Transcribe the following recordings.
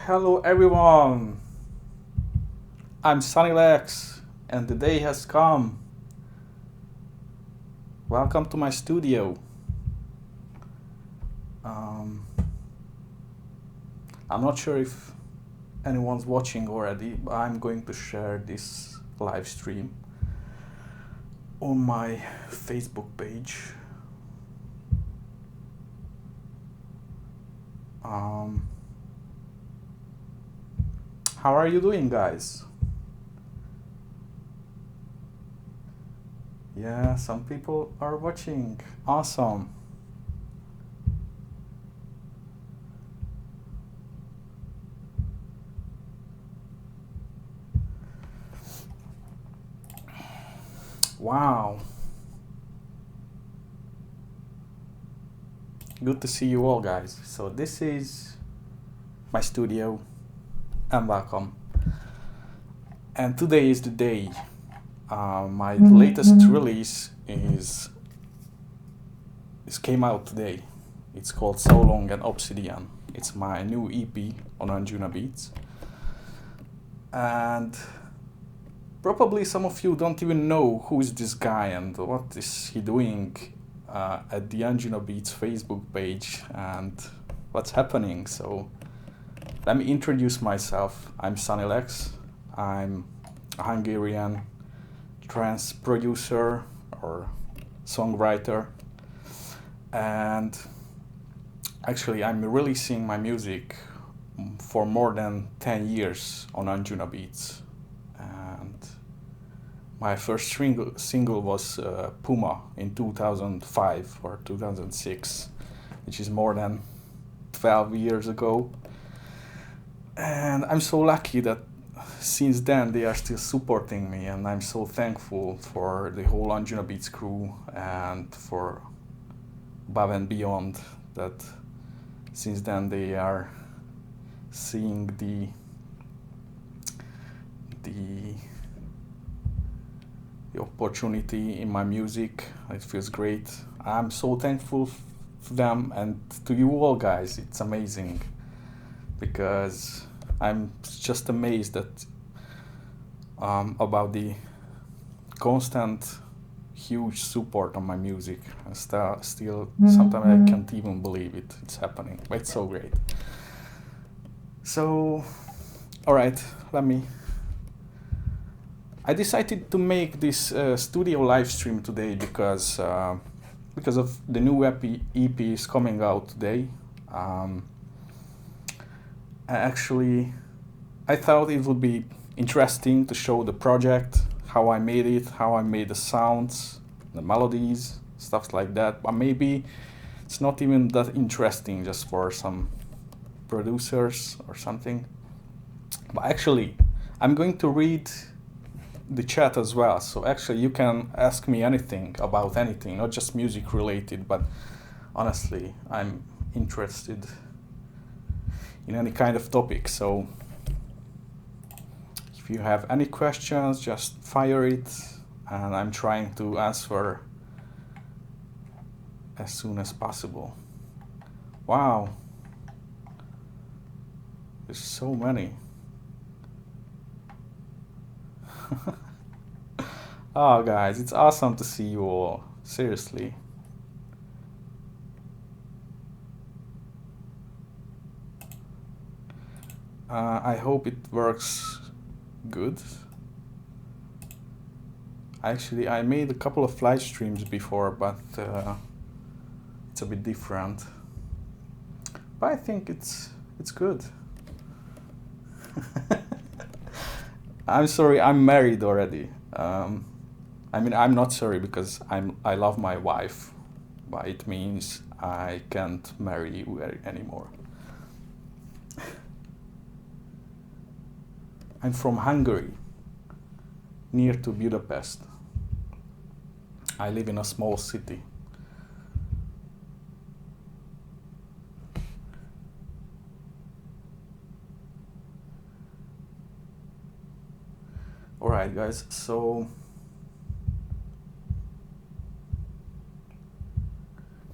Hello everyone, I'm Sunnylex and the day has come. Welcome to my studio. Um, I'm not sure if anyone's watching already, but I'm going to share this live stream on my Facebook page. How are you doing, guys? Yeah, some people are watching. Awesome. Wow. Good to see you all, guys. So this is my studio and welcome. And today is the day. My latest release is came out today. It's called So Long and Obsydian. It's my new EP on Anjunabeats. And probably some of you don't even know who is this guy and what is he doing at the Anjunabeats Facebook page and what's happening. So let me introduce myself. I'm Sunnylex. I'm a Hungarian trance producer or songwriter, and actually I'm releasing my music for more than 10 years on Anjunabeats, and my first single was Puma in 2005 or 2006, which is more than 12 years ago. And I'm so lucky that since then they are still supporting me, and I'm so thankful for the whole Anjunabeats crew and for above and beyond that since then they are seeing the opportunity in my music. It feels great. I'm so thankful for them and to you all, guys. It's amazing because I'm just amazed that about the constant huge support on my music, and still sometimes I can't even believe it's happening, but it's so great. So all right, I decided to make this studio live stream today because of the new EP is coming out today. Actually, I thought it would be interesting to show the project, how I made it, how I made the sounds, the melodies, stuff like that. But maybe it's not even that interesting just for some producers or something. But actually, I'm going to read the chat as well. So actually, you can ask me anything about anything, not just music related, but honestly, I'm interested in any kind of topic. So if you have any questions, just fire it, and I'm trying to answer as soon as possible. Wow, there's so many. Oh, guys, it's awesome to see you all. Seriously. I hope it works good. Actually, I made a couple of live streams before, but it's a bit different. But I think it's good. I'm sorry, I'm married already. I mean, I'm not sorry because I love my wife, but it means I can't marry you anymore. I'm from Hungary, near to Budapest. I live in a small city. Alright, guys, so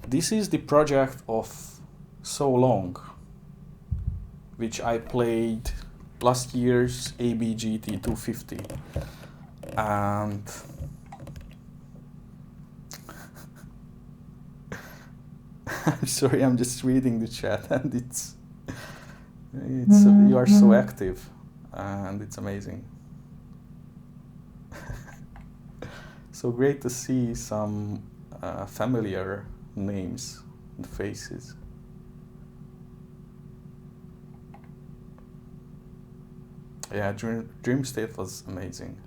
this is the project of So Long, which I played last year's ABGT 250, and I'm sorry, I'm just reading the chat, and it's you are so active, and it's amazing. So great to see some familiar names and faces. Yeah, Dream State was amazing.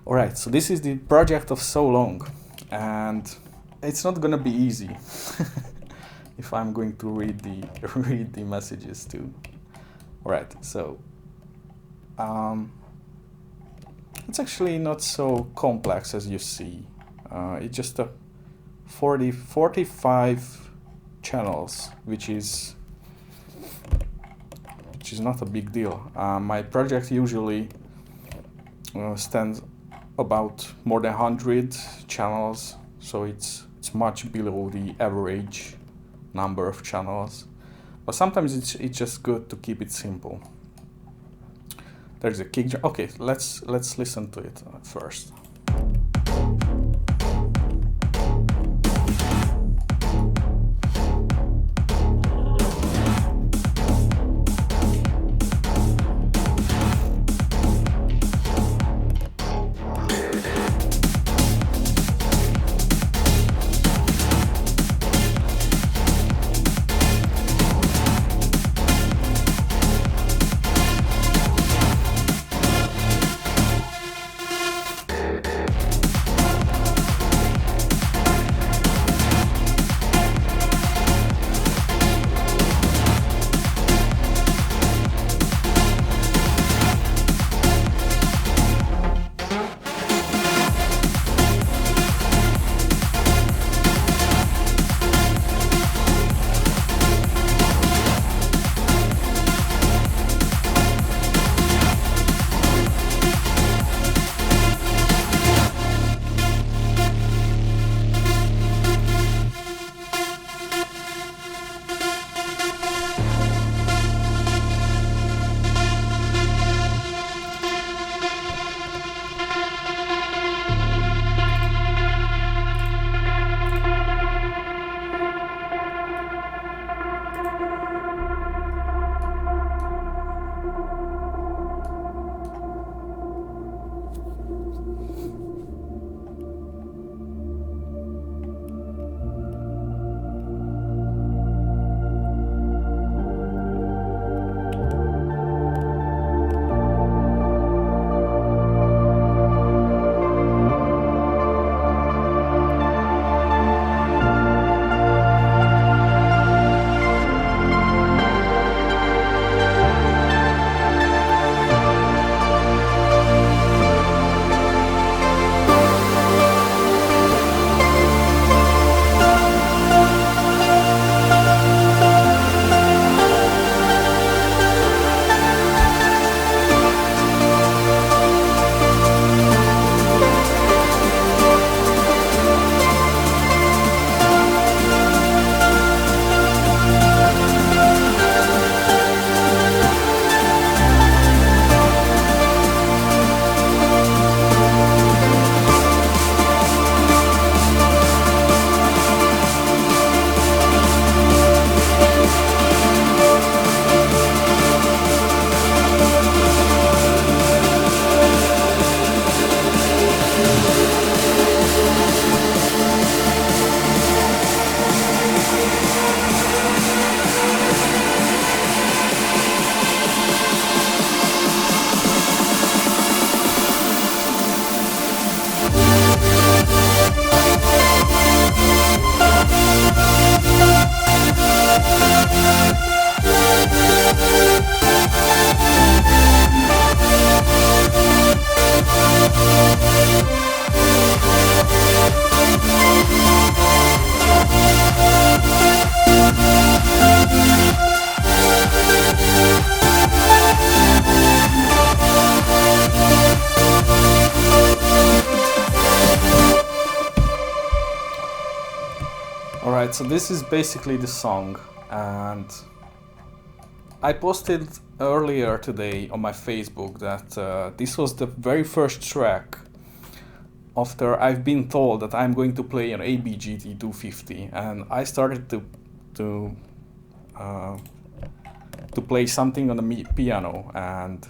Alright, so this is the project of so long, and it's not gonna be easy if I'm going to read the messages too. Alright, so it's actually not so complex as you see. It's just a 45 channels, which is not a big deal. My project usually stands about more than 100 channels, so it's much below the average number of channels. But sometimes it's just good to keep it simple. There's a kick drum. Okay, let's listen to it first. Alright, so this is basically the song, and I posted earlier today on my Facebook that this was the very first track after I've been told that I'm going to play an ABGT 250, and I started to play something on the piano, and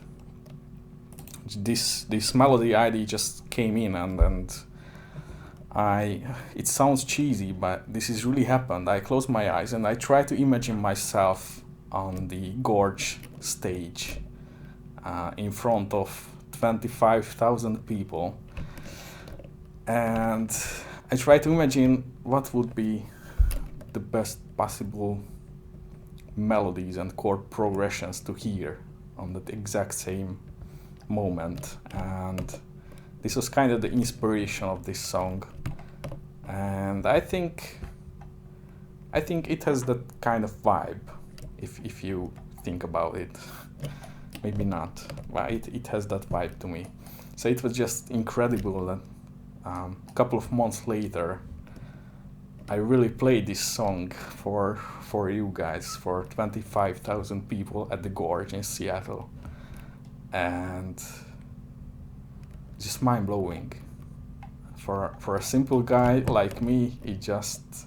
this melody ID just came in, and it sounds cheesy, but this is really happened. I closed my eyes and I tried to imagine myself on the gorge stage in front of 25,000 people, and I tried to imagine what would be the best possible melodies and chord progressions to hear on that exact same moment, and this was kind of the inspiration of this song. And I think it has that kind of vibe, if you think about it. Maybe not, but it has that vibe to me. So it was just incredible that a couple of months later I really played this song for you guys, for 25,000 people at the Gorge in Seattle, and just mind-blowing. For a simple guy like me, it's just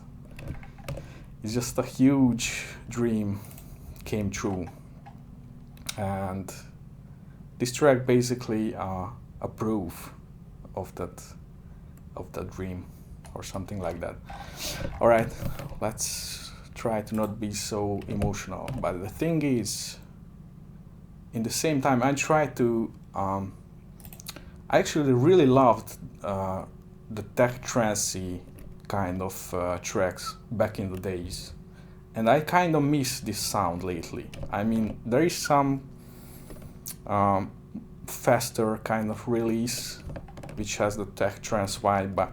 a huge dream came true, and this track basically a proof of that dream, or something like that. All right, let's try to not be so emotional. But the thing is, in the same time, I tried to. I actually really loved the tech trancey kind of tracks back in the days, and I kind of miss this sound lately. I mean, there is some faster kind of release which has the tech trance vibe, but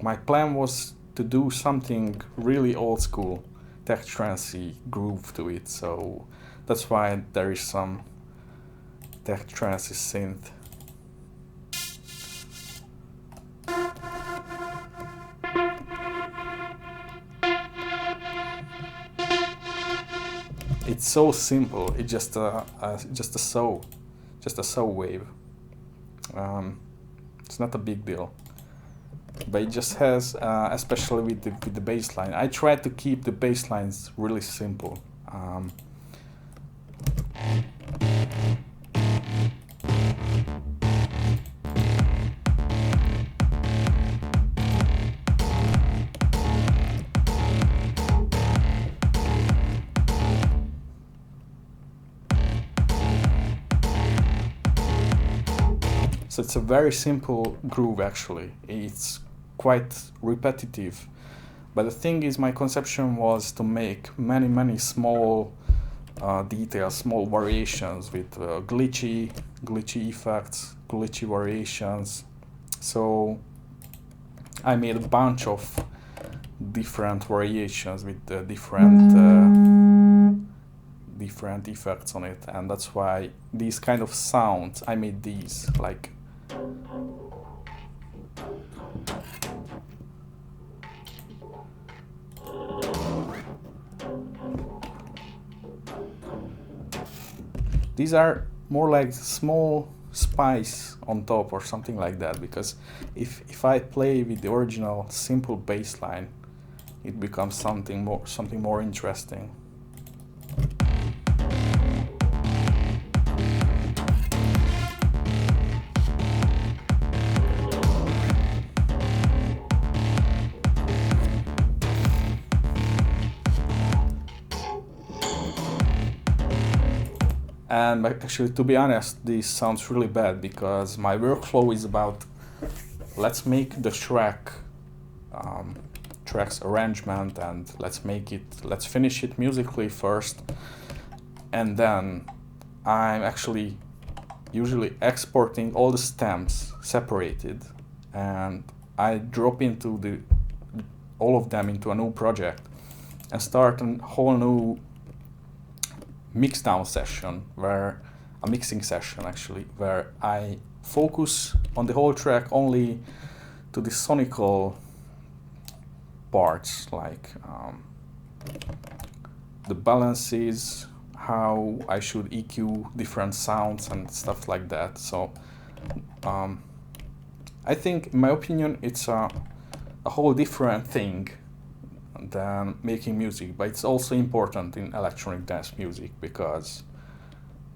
my plan was to do something really old school tech trancey groove to it, so that's why there is some tech trancey synth. It's so simple. It's just a saw wave. It's not a big deal, but it just has, especially with the bass line. I tried to keep the bass lines really simple. So it's a very simple groove actually. It's quite repetitive. But the thing is, my conception was to make many small details, small variations with glitchy effects, glitchy variations. So I made a bunch of different variations with different effects on it, and that's why these kind of sounds, I made these like these are more like small spice on top or something like that, because if I play with the original simple bass line, it becomes something more interesting. And actually, to be honest, this sounds really bad, because my workflow is about, let's make the track's arrangement, and let's finish it musically first, and then I'm actually usually exporting all the stems separated, and I drop into all of them into a new project and start a whole new mixing session where I focus on the whole track only to the sonical parts, like the balances, how I should EQ different sounds and stuff like that. So I think, in my opinion, it's a whole different thing than making music, but it's also important in electronic dance music because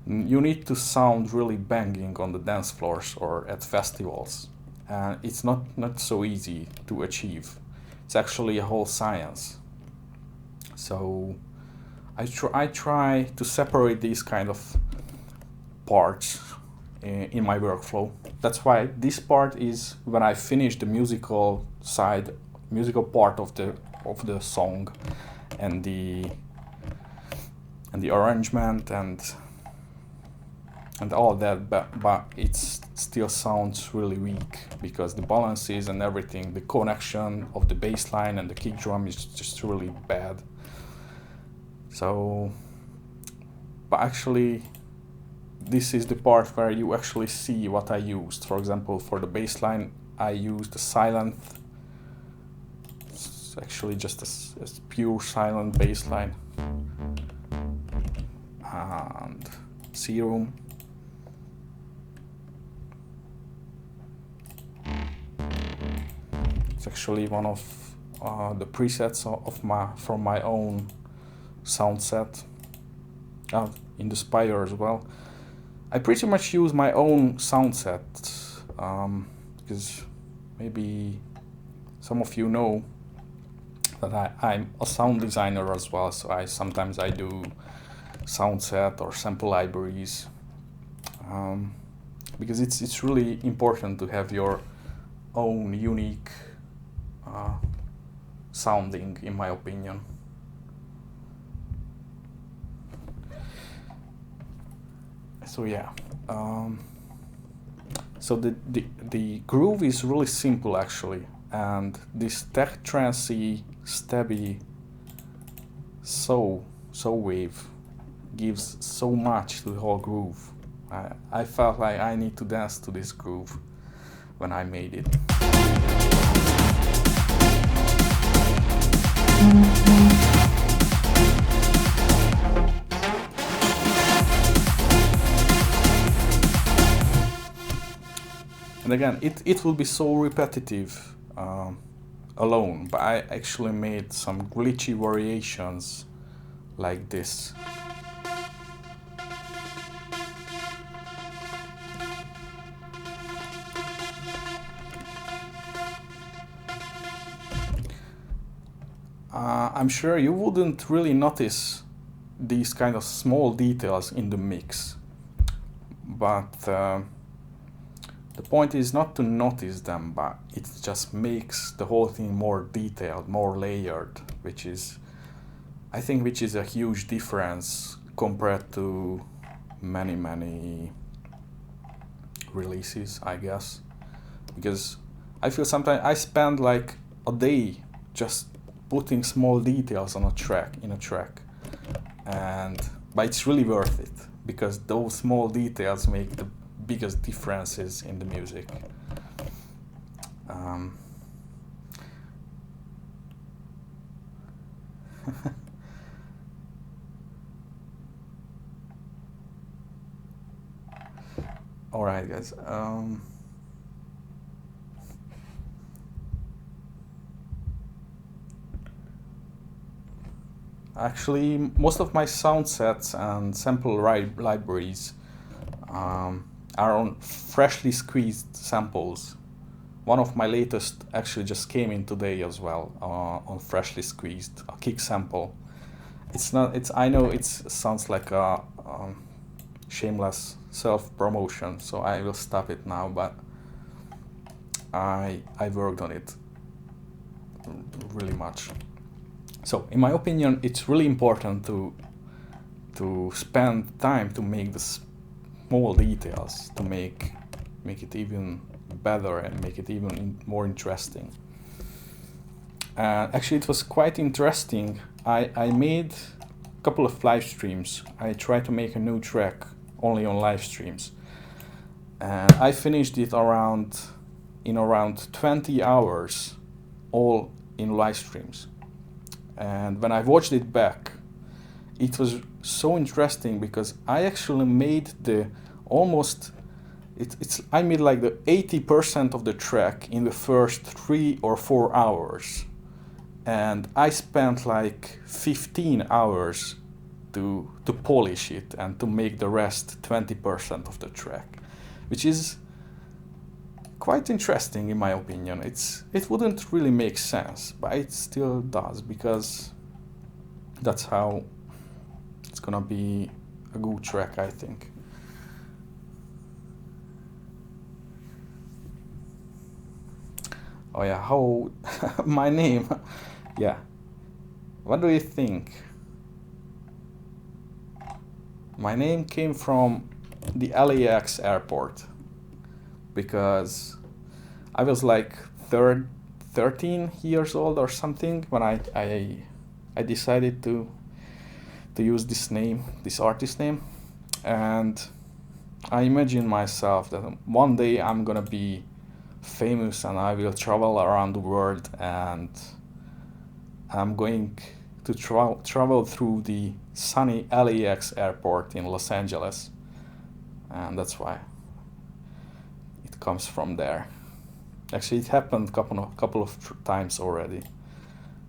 you need to sound really banging on the dance floors or at festivals, and it's not so easy to achieve. It's actually a whole science. So I try to separate these kind of parts in my workflow. That's why this part is when I finish the musical part of the song, and the arrangement and all that, but it still sounds really weak because the balances and everything, the connection of the bass line and the kick drum is just really bad. So, but actually, this is the part where you actually see what I used. For example, for the bass line, I used a silent, it's actually just a pure silent bass line, and Serum. It's actually one of the presets from my own sound set, in the Spire as well. I pretty much use my own sound set because maybe some of you know that I'm a sound designer as well, so sometimes I do sound set or sample libraries, because it's really important to have your own unique sounding, in my opinion. So yeah, so the groove is really simple actually, and this tech trancey stabby so wave gives so much to the whole groove. I felt like I need to dance to this groove when I made it. And again, it will be so repetitive alone, but I actually made some glitchy variations like this. I'm sure you wouldn't really notice these kind of small details in the mix, but the point is not to notice them, but it just makes the whole thing more detailed, more layered, I think which is a huge difference compared to many releases, I guess. Because I feel sometimes I spend like a day just putting small details in a track, but it's really worth it because those small details make the biggest differences in the music. All right, guys. Actually, most of my sound sets and sample libraries are on freshly squeezed samples. One of my latest actually just came in today as well, on freshly squeezed, a kick sample. I know it sounds like a shameless self-promotion, so I will stop it now, but I worked on it really much. So, in my opinion, it's really important to spend time to make the small details, to make it even better and make it even more interesting. Actually, it was quite interesting. I made a couple of live streams. I tried to make a new track only on live streams, and I finished it in around 20 hours, all in live streams. And when I watched it back, it was so interesting because I actually made the almost I made like the 80% of the track in the first 3 or 4 hours, and I spent like 15 hours to polish it and to make the rest 20% of the track, which is quite interesting in my opinion. It wouldn't really make sense, but it still does, because that's how it's gonna be a good track, I think. Oh yeah, how my name. Yeah. What do you think? My name came from the LAX airport, because I was like 13 years old or something when I decided to use this name, this artist name, and I imagine myself that one day I'm gonna be famous and I will travel around the world, and I'm going to travel through the sunny LAX airport in Los Angeles, and that's why it comes from there. Actually, it happened a couple of times already.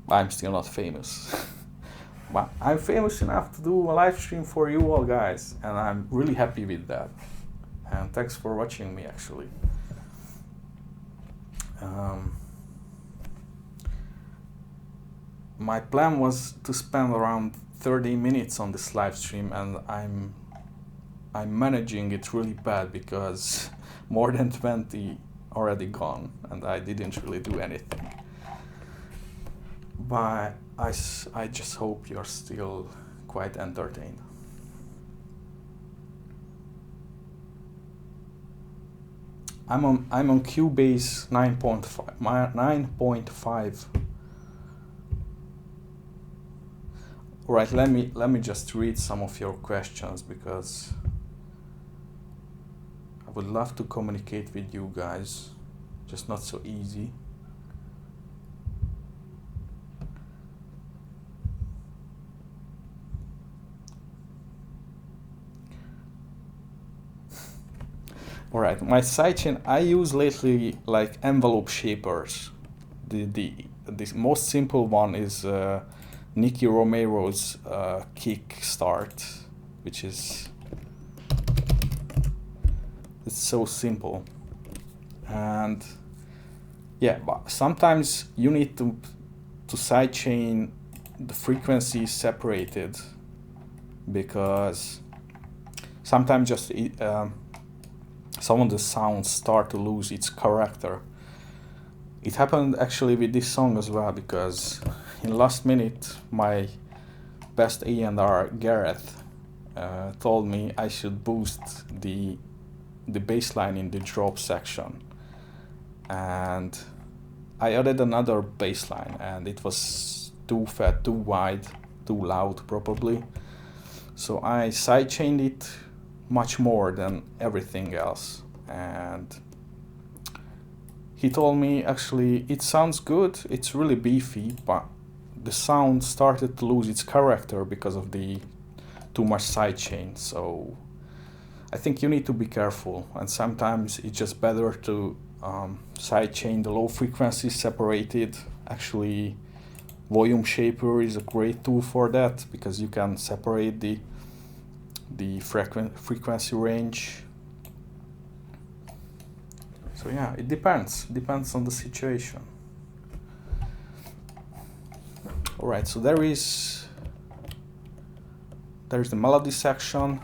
I'm still not famous. But I'm famous enough to do a live stream for you all guys, and I'm really happy with that. And thanks for watching me, actually. My plan was to spend around 30 minutes on this live stream, and I'm managing it really bad because more than 20 already gone and I didn't really do anything. But I just hope you're still quite entertained. I'm on Cubase 9.5. Alright, let me just read some of your questions, because I would love to communicate with you guys, just not so easy. Alright, my sidechain I use lately like envelope shapers. The most simple one is Nicky Romero's Kickstart, which is it's so simple. And yeah, but sometimes you need to sidechain the frequency separated, because sometimes just some of the sounds start to lose its character. It happened actually with this song as well, because in last minute my best A&R Gareth told me I should boost the bass line in the drop section, and I added another bass line and it was too fat, too wide, too loud probably, so I sidechained it much more than everything else, and he told me actually it sounds good, it's really beefy, but the sound started to lose its character because of the too much sidechain. So I think you need to be careful, and sometimes it's just better to sidechain the low frequency separated. Actually, Volume Shaper is a great tool for that, because you can separate the frequency range. So yeah, it depends on the situation. Alright, so there's the melody section.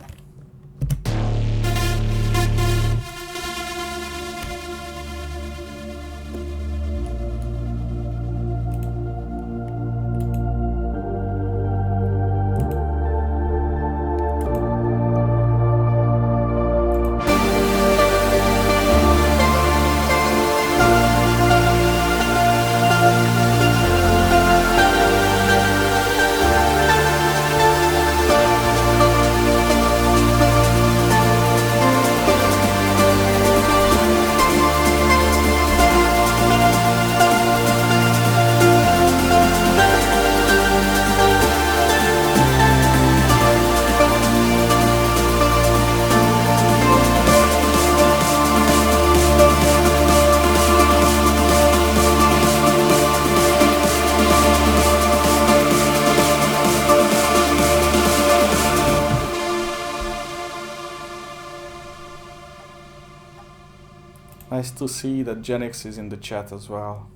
Nice to see that Genix is in the chat as well.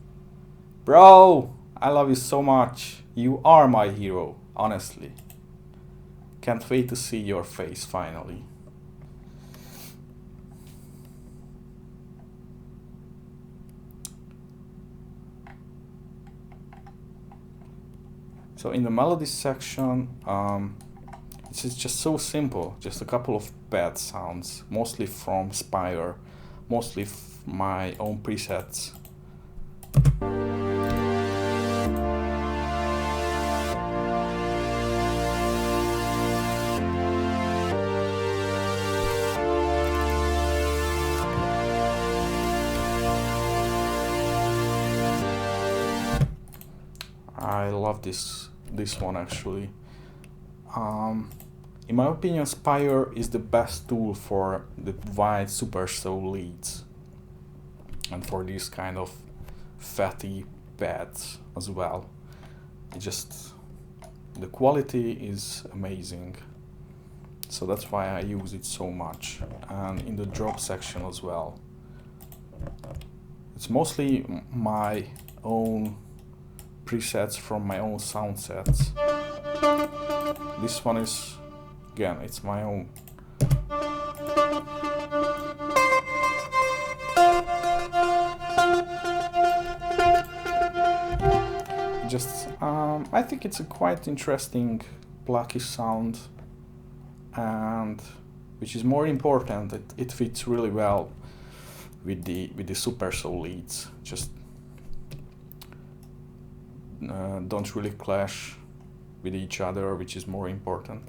Bro, I love you so much. You are my hero, honestly. Can't wait to see your face finally. So in the melody section, this is just so simple, just a couple of pad sounds, mostly from Spire, mostly my own presets. I love this one actually. In my opinion, Spire is the best tool for the wide super soul leads and for these kind of fatty pads as well. The quality is amazing, so that's why I use it so much. And in the drop section as well, it's mostly my own presets from my own sound sets. This one is, again, it's my own. I think it's a quite interesting plucky sound, and which is more important, it fits really well with the super soul leads. Just don't really clash with each other, which is more important.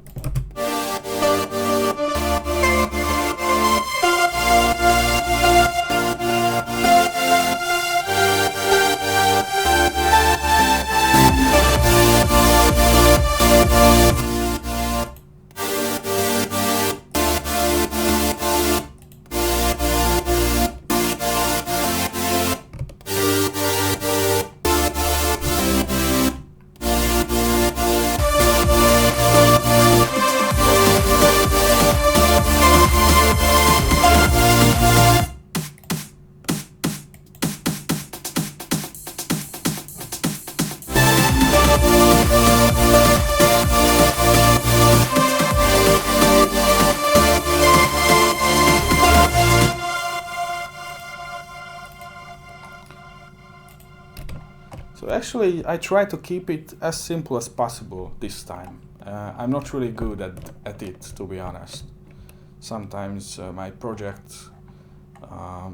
Actually, I try to keep it as simple as possible this time. I'm not really good at it, to be honest. Sometimes my projects are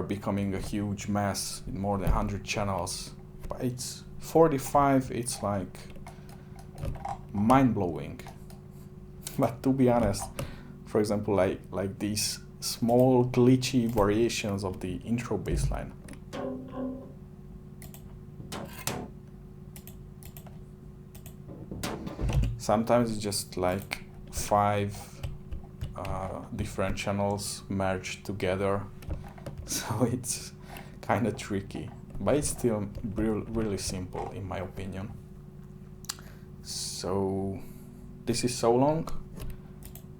becoming a huge mess with more than 100 channels. But it's 45, it's like mind-blowing. But to be honest, for example, like these small glitchy variations of the intro bassline. Sometimes it's just like 5 different channels merged together, so it's kind of tricky, but it's still really simple in my opinion. So this is so long.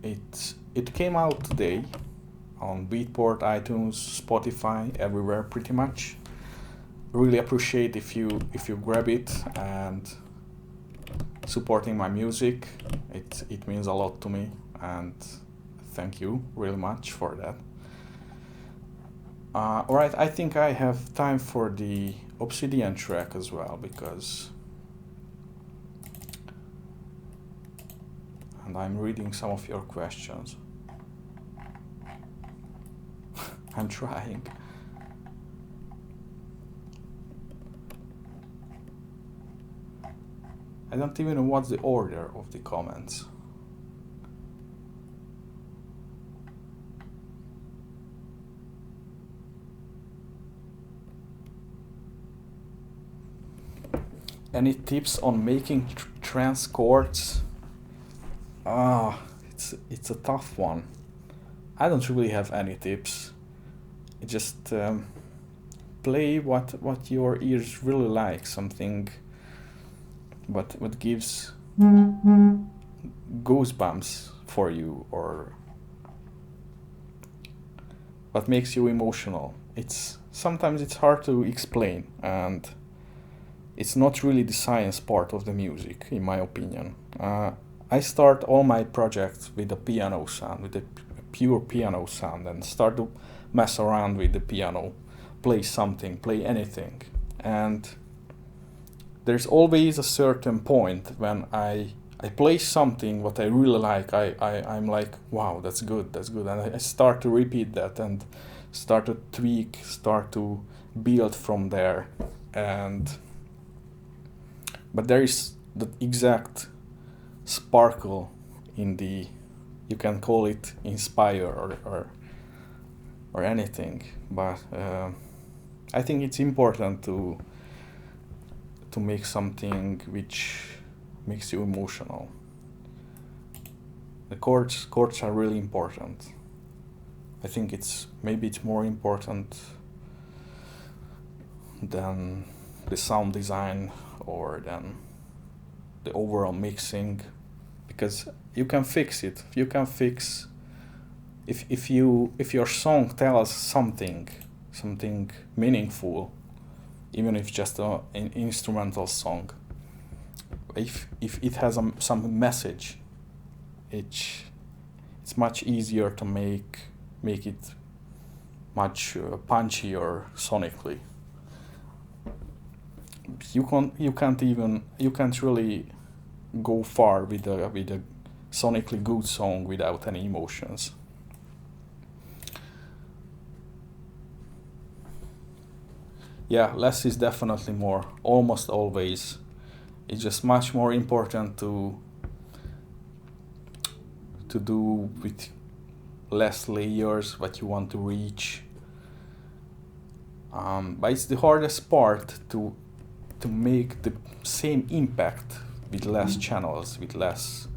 It came out today on Beatport, iTunes, Spotify, everywhere pretty much. Really appreciate if you grab it and supporting my music. It means a lot to me, and thank you really much for that. Alright, I think I have time for the Obsydian track as well, and I'm reading some of your questions. I'm trying. I don't even know what's the order of the comments. Any tips on making trance chords? It's a tough one. I don't really have any tips. Just play what your ears really like, something what gives goosebumps for you, or what makes you emotional. Sometimes it's hard to explain, and it's not really the science part of the music, in my opinion. I start all my projects with a piano sound, with a pure piano sound, and start to mess around with the piano, play something, play anything. And there's always a certain point when I play something what I really like. I'm like, wow, that's good, and I start to repeat that and start to tweak, start to build from there. But there is the exact sparkle in the, you can call it inspire or anything, but I think it's important to make something which makes you emotional. The chords are really important. I think it's more important than the sound design or than the overall mixing, because you can fix it. You can fix if your song tells something meaningful, even if just an instrumental song. If it has some message, it's much easier to make it much punchier sonically. You can't really go far with a sonically good song without any emotions. Yeah, less is definitely more, almost always. It's just much more important to do with less layers what you want to reach. But it's the hardest part to make the same impact with less channels, with less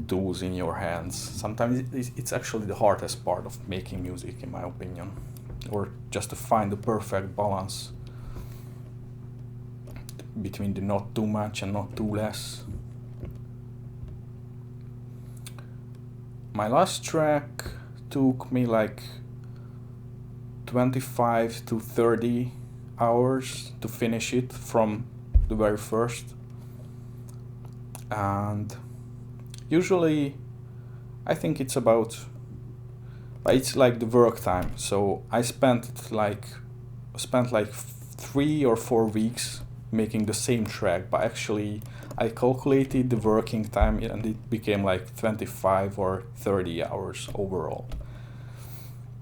tools in your hands. Sometimes it's actually the hardest part of making music, in my opinion, or just to find the perfect balance between the not too much and not too less. My last track took me like 25 to 30 hours to finish it from the very first. And usually I think it's like the work time. So I spent like 3 or 4 weeks making the same track, but actually I calculated the working time and it became like 25 or 30 hours overall.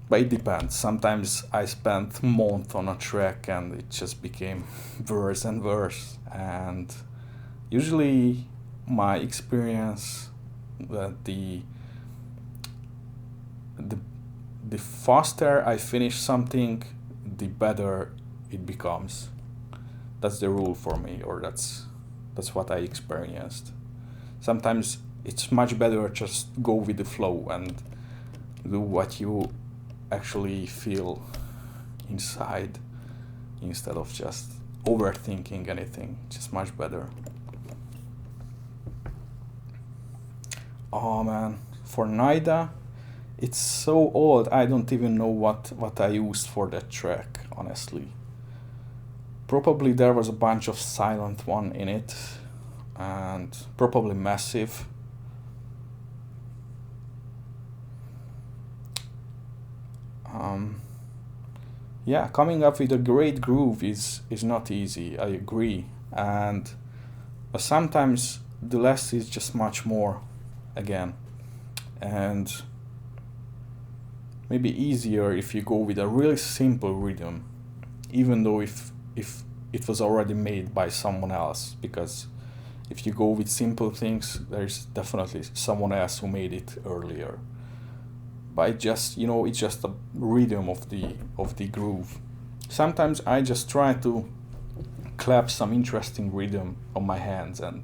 But it depends. Sometimes I spent a month on a track and it just became worse and worse. And usually my experience that the faster I finish something, the better it becomes. That's the rule for me, or that's what I experienced. Sometimes it's much better just go with the flow and do what you actually feel inside instead of just overthinking anything. Just much better. Oh man, for Naida, it's so old, I don't even know what I used for that track, honestly. Probably there was a bunch of silent one in it, and probably massive. Yeah, coming up with a great groove is not easy, I agree. And sometimes the less is just much more again. And maybe easier if you go with a really simple rhythm, even though if it was already made by someone else, because if you go with simple things, there's definitely someone else who made it earlier. But it's just a rhythm of the groove. Sometimes I just try to clap some interesting rhythm on my hands and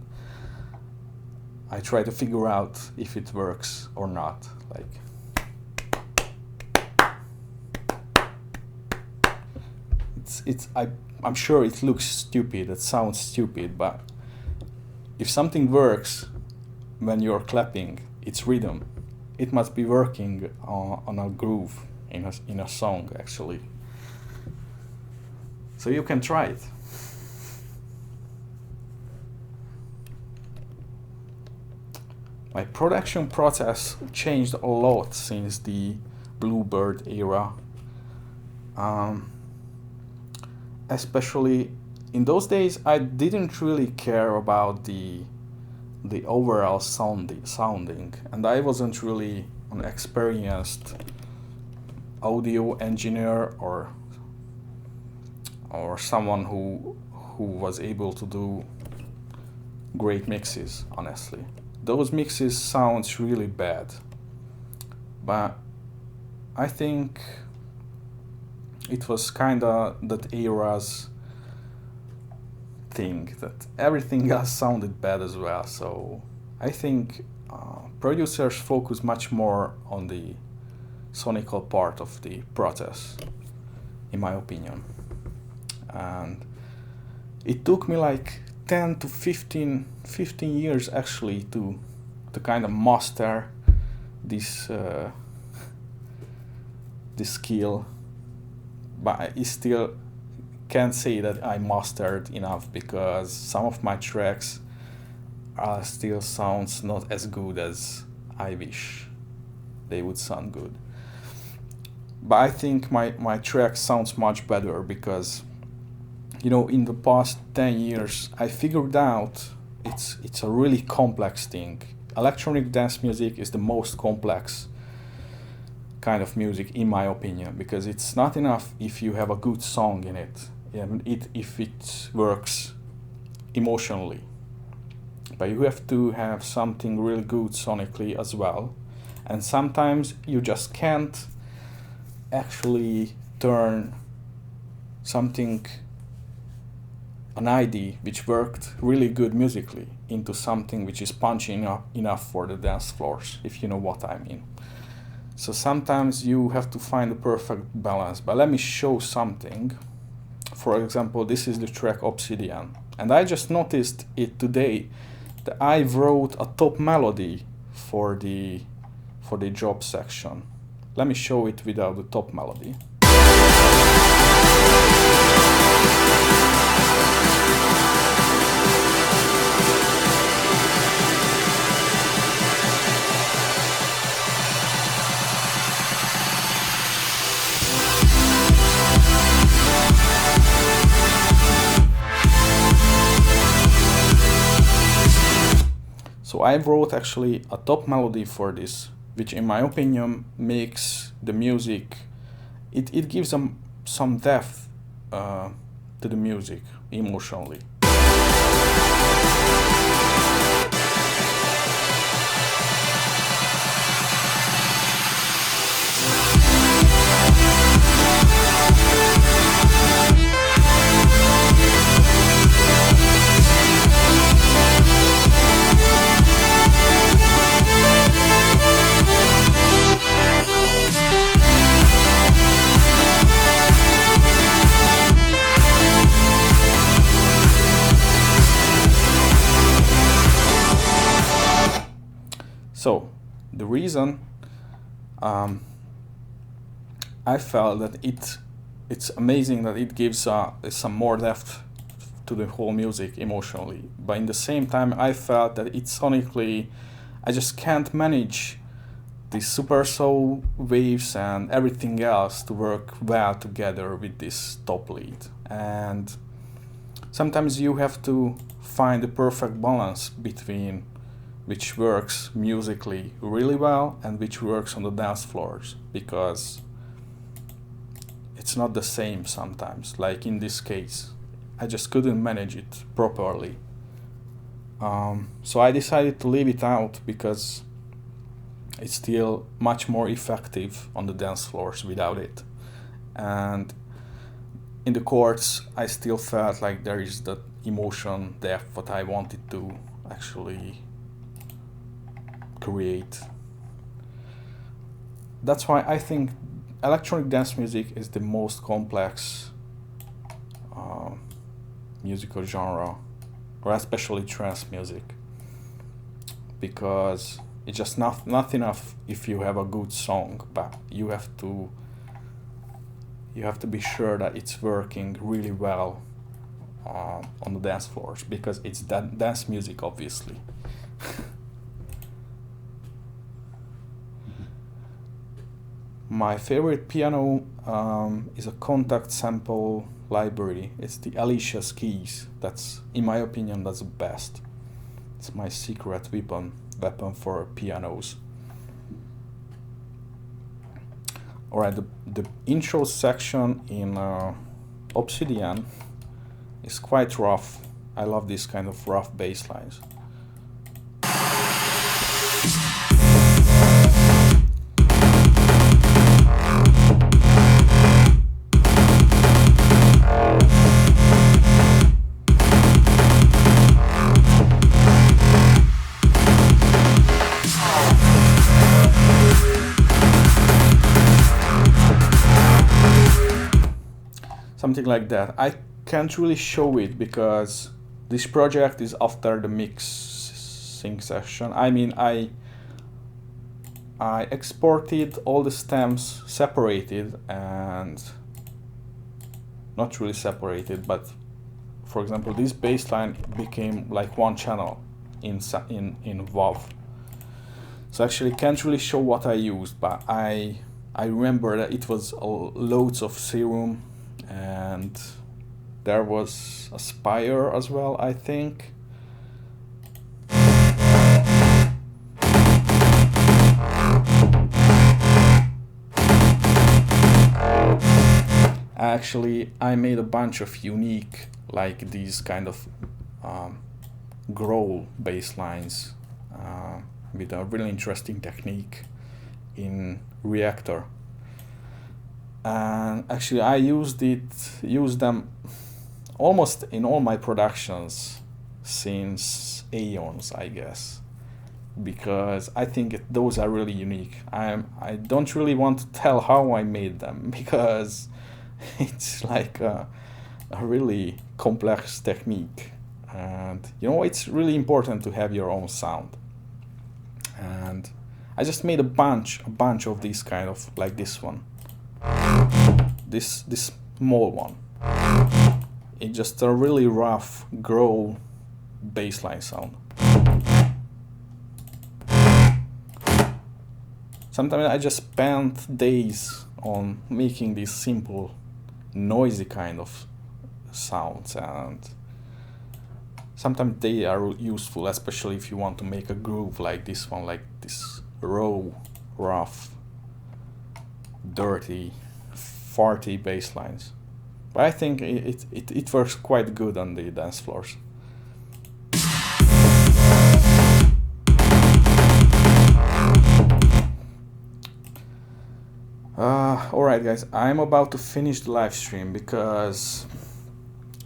I try to figure out if it works or not. Like I'm sure it looks stupid, it sounds stupid, but if something works when you're clapping, it's rhythm. It must be working on a groove. in a song actually. So you can try it. My production process changed a lot since the Bluebird era. Especially in those days, I didn't really care about the overall sounding, and I wasn't really an experienced audio engineer or someone who was able to do great mixes. Honestly, those mixes sounds really bad, but I think it was kinda that era's thing, that everything else sounded bad as well. So I think producers focus much more on the sonical part of the process, in my opinion. And it took me like 10 to 15 years actually to kind of master this this skill, but I still can't say that I mastered enough, because some of my tracks still sounds not as good as I wish they would sound good. But I think my track sounds much better because, you know, in the past 10 years I figured out it's a really complex thing. Electronic dance music is the most complex kind of music, in my opinion, because it's not enough if you have a good song in it, if it works emotionally, but you have to have something really good sonically as well. And sometimes you just can't actually turn something, an idea which worked really good musically, into something which is punchy enough for the dance floors, if you know what I mean. So sometimes you have to find the perfect balance. But let me show something. For example, this is the track Obsydian, and I just noticed it today that I wrote a top melody for the job section. Let me show it without the top melody. So I wrote actually a top melody for this, which in my opinion makes the music, it gives some depth to the music emotionally. So the reason I felt that it's amazing that it gives some more depth to the whole music emotionally, but in the same time I felt that it sonically, I just can't manage the super soul waves and everything else to work well together with this top lead. And sometimes you have to find the perfect balance between which works musically really well and which works on the dance floors, because it's not the same sometimes. Like in this case, I just couldn't manage it properly. So I decided to leave it out because it's still much more effective on the dance floors without it. And in the chords, I still felt like there is that emotion depth what I wanted to actually create. That's why I think electronic dance music is the most complex musical genre, or especially trance music, because it's just not enough if you have a good song, but you have to you have to be sure that it's working really well on the dance floors, because it's dance music, obviously. My favorite piano is a contact sample library. It's the Alicia's Keys. That's, in my opinion, that's the best. It's my secret weapon for pianos. Alright, the intro section in Obsydian is quite rough. I love this kind of rough bass lines. Something like that. I can't really show it because this project is after the mixing session. I mean, I exported all the stems separated, and not really separated, but for example, this bass line became like one channel in WAV. So actually can't really show what I used, but I remember that it was loads of serum, and there was a spire as well, I think. Actually, I made a bunch of unique, like these kind of growl bass lines with a really interesting technique in Reactor. And actually I used them almost in all my productions since aeons, I guess, because I think those are really unique. I don't really want to tell how I made them, because it's like a really complex technique, and you know, it's really important to have your own sound. And I just made a bunch of these kind of, like this one. This small one. It's just a really rough growl bassline sound. Sometimes I just spent days on making these simple, noisy kind of sounds, and sometimes they are useful, especially if you want to make a groove like this one, like this raw, rough, dirty, farty bass lines. But I think it works quite good on the dance floors. Alright guys, I'm about to finish the live stream because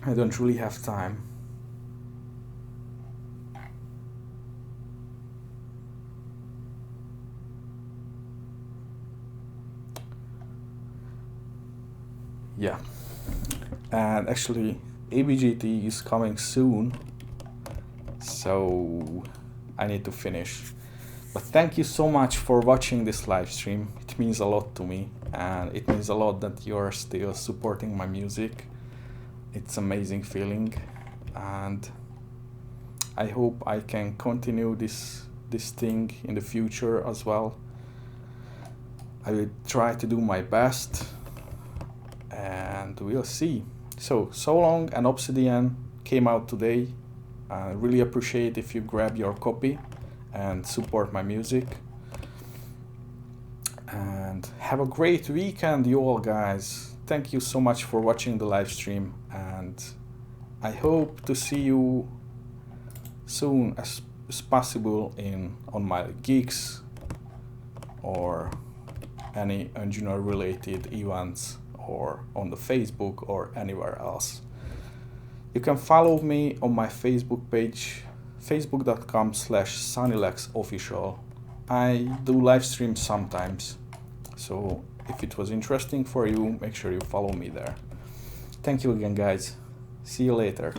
I don't really have time. Yeah, and actually ABGT is coming soon, so I need to finish. But thank you so much for watching this live stream. It means a lot to me, and it means a lot that you're still supporting my music. It's an amazing feeling, and I hope I can continue this thing in the future as well. I will try to do my best, and we'll see. So long, and Obsydian came out today. I really appreciate if you grab your copy and support my music. And have a great weekend, you all guys. Thank you so much for watching the live stream, and I hope to see you soon as possible on my gigs or any Anjuna related events, or on the Facebook or anywhere else. You can follow me on my Facebook page, facebook.com/SunnyLexOfficial. I do live streams sometimes, so if it was interesting for you, make sure you follow me there. Thank you again guys. See you later.